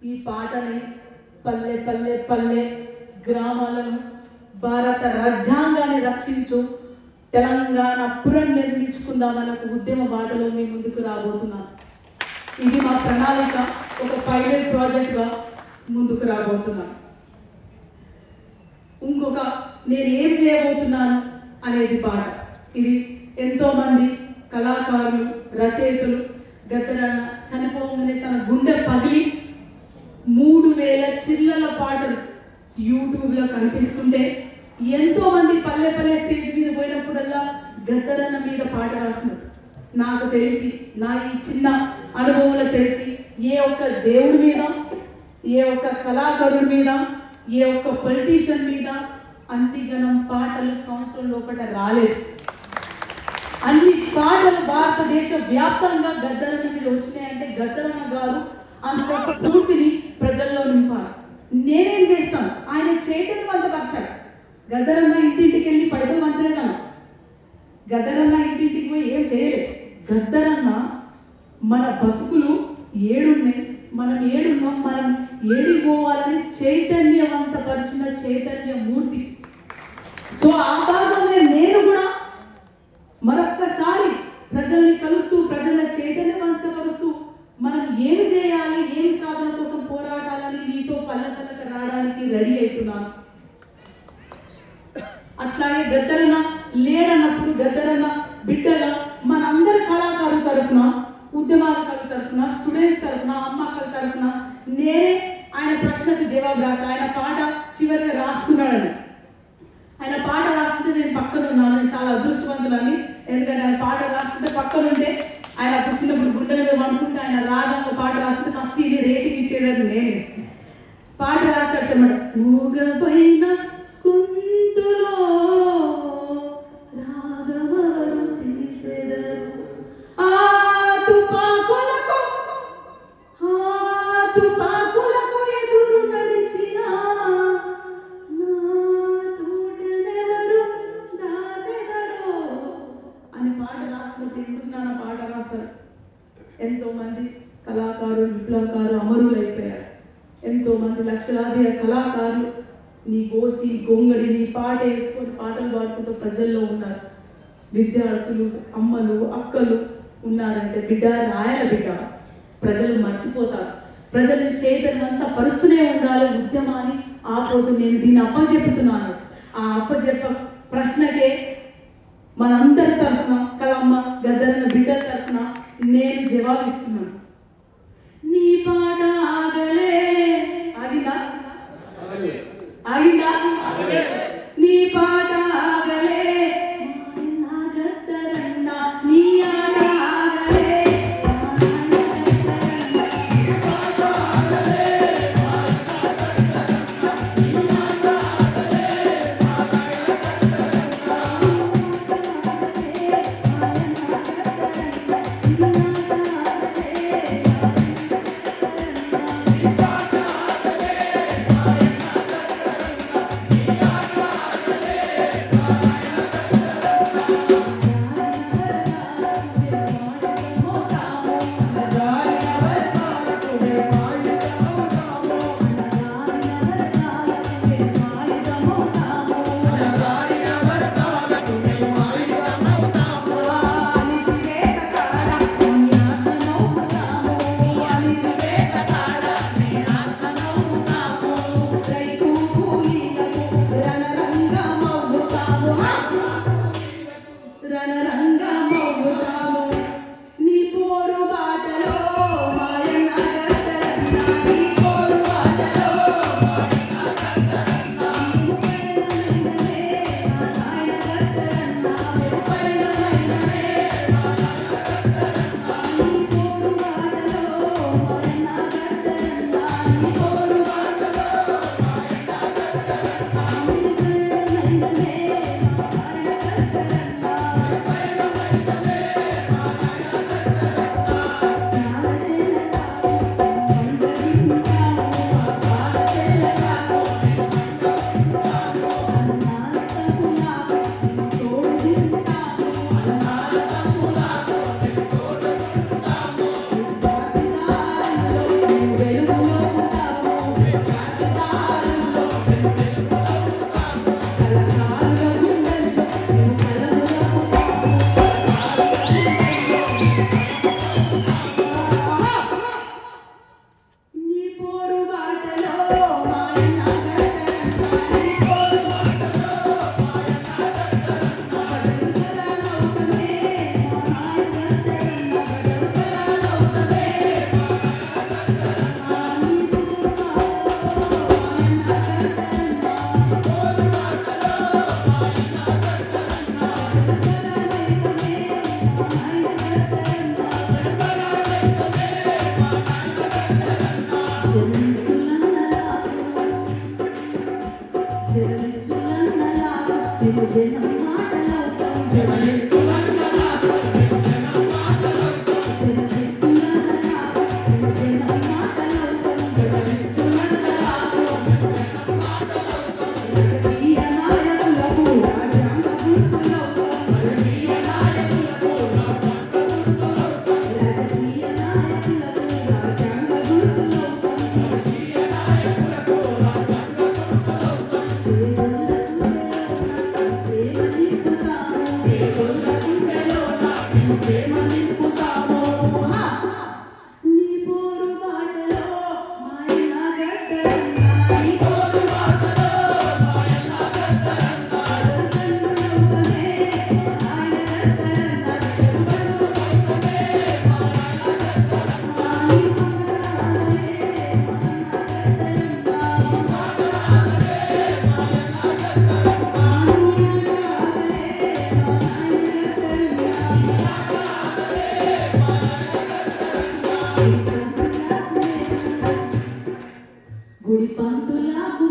ఈ పాటని పల్లె పల్లె పల్లె గ్రామాలను భారత రాజ్యాంగాన్ని రక్షించు తెలంగాణ పునర్నిర్మించుకుందామని ఒక ఉద్యమ బాటలో మీ ముందుకు రాబోతున్నాను. ఇది మా ప్రణాళిక, ఒక పైలట్ ప్రాజెక్ట్గా ముందుకు రాబోతున్నాను. ఇంకొక నేను ఏం చేయబోతున్నాను అనేది పాట. ఇది ఎంతోమంది కళాకారులు, రచయితలు గద్దరన్న చనిపోగానే తన గుండె పగిలి 3000 చిల్లల పాటలు యూట్యూబ్లో కనిపిస్తుంటే ఎంతోమంది పల్లె పల్లె స్టేజ్ మీద పోయినప్పుడల్లా గద్దరన్న మీద పాట రాస్తున్నారు. నాకు తెలిసి, నా ఈ చిన్న అనుభవంలో తెలిసి, ఏ ఒక్క దేవుడి మీద, ఏ ఒక్క కళాకారుడి మీద, ఏ ఒక్క పొలిటీషియన్ మీద అంతిగనం పాటలు సంవత్సరం లోపల రాలేదు. అన్ని పాటలు భారతదేశ వ్యాప్తంగా గద్దరన్న మీద వచ్చినాయంటే గద్దరన్న గారు అంత స్ఫూర్తిని ప్రజల్లో నింపారు. నేనేం చేస్తాను, ఆయన చైతన్యవంతపరిచాడు. గద్దరన్న ఇంటింటికి వెళ్ళి పైసలు పంచలేదన్న, గద్దరన్న ఇంటింటికి పోయి ఏం చేయలేదు. గద్దరన్న మన బతుకులు ఏడున్నాయి, మనం ఏడున్నాం, మనం ఏడిపోవాలని చైతన్యవంతపరిచిన చైతన్య మూర్తి. సో ఆ భాగంలో నేను కూడా మరొక్కసారి ప్రజల్ని కలుస్తూ, ప్రజల చైతన్యవంతపరుస్తూ మనం ఏమి చేయాలి, ఏమి సాధన కోసం పోరాడాలని మీతో పల్లె పల్లెకి రావడానికి రెడీ అవుతున్నాను. అట్లాగే గద్దరన్న లేడన్నప్పుడు గద్దరన్న బిడ్డగా మనందరి కళాకారుల తరఫున, ఉద్యమాలకారుల తరఫున, స్టూడెంట్స్ తరఫున, అమ్మకాల తరఫున నేనే ఆయన ప్రశ్నకు జవాబు రాస్తా. ఆయన పాట చివరిగా రాసుకున్నాడని, ఆయన పాట రాస్తుంటే నేను పక్కన ఉన్నాను. నేను చాలా అదృష్టవంతులని, ఎందుకంటే ఆయన పాట రాస్తుంటే పక్కన ఉంటే ఆయన అప్పుడు చిన్నప్పుడు గుండెల మీద అనుకుంటే ఆయన రాగంలో పాట రాస్తుంటే ఫస్ట్ ఇది రేటింగ్ ఇచ్చేదని నేను పాట రాస్తాడు అన్నమాట. ఊగపైన కుంతులో రాగవరు తీసెదరు ఆ తుపాకులకు ఎదురు నడిచిన నా తోటనెవరు దాసెదరో అని పాట రాస్తుంటే ఎందుకున్నాను పాట రాస్తారు. ఎంతో మంది కళాకారులు, విప్లవకారులు అమరులు అయిపోయారు. ఎంతో మంది లక్షలాది కళాకారులు నీ గోసి గొంగడి నీ పాట వేసుకొని పాటలు పాడుకుంటూ ప్రజల్లో ఉన్నారు. విద్యార్థులు, అమ్మలు, అక్కలు ఉన్నారంటే బిడ్డ రాయాల బిడ్డ, ప్రజలు మర్చిపోతారు. ప్రజలు చైతన్యమంతా పరుస్తూనే ఉండాలి. ఉద్యమాన్ని ఆపోతూ నేను దీన్ని అప్పచెప్పుతున్నాను. ఆ అప్పచెప్ప ప్రశ్నకే మనందరి తరఫున, కలమ్మ గద్దరన్న బిడ్డల తరఫున నేను జవాబిస్తున్నాను. నీ పాట ఆగలే, ఆగిందా? నీ పాట ఆగలే నా గద్దరన్న, నీ ఆట ఆగలే పంతులకు